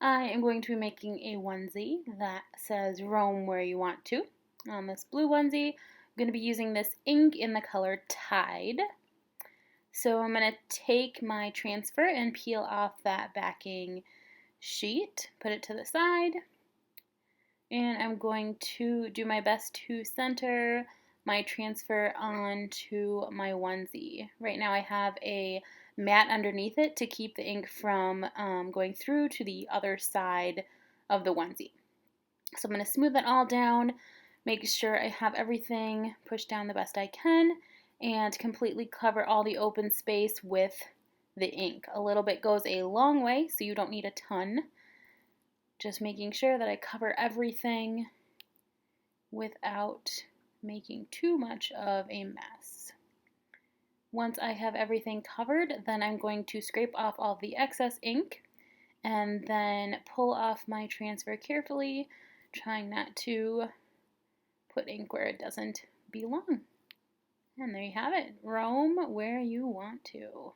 I am going to be making a onesie that says roam where you want to. On this blue onesie, I'm going to be using this ink in the color Tide. So I'm going to take my transfer and peel off that backing sheet, put it to the side, and I'm going to do my best to center my transfer onto my onesie. Right now I have a mat underneath it to keep the ink from going through to the other side of the onesie. So I'm going to smooth that all down, make sure I have everything pushed down the best I can, and completely cover all the open space with the ink. A little bit goes a long way, so you don't need a ton. Just making sure that I cover everything without making too much of a mess. Once I have everything covered, then I'm going to scrape off all the excess ink and then pull off my transfer carefully, trying not to put ink where it doesn't belong. And there you have it. Roam where you want to.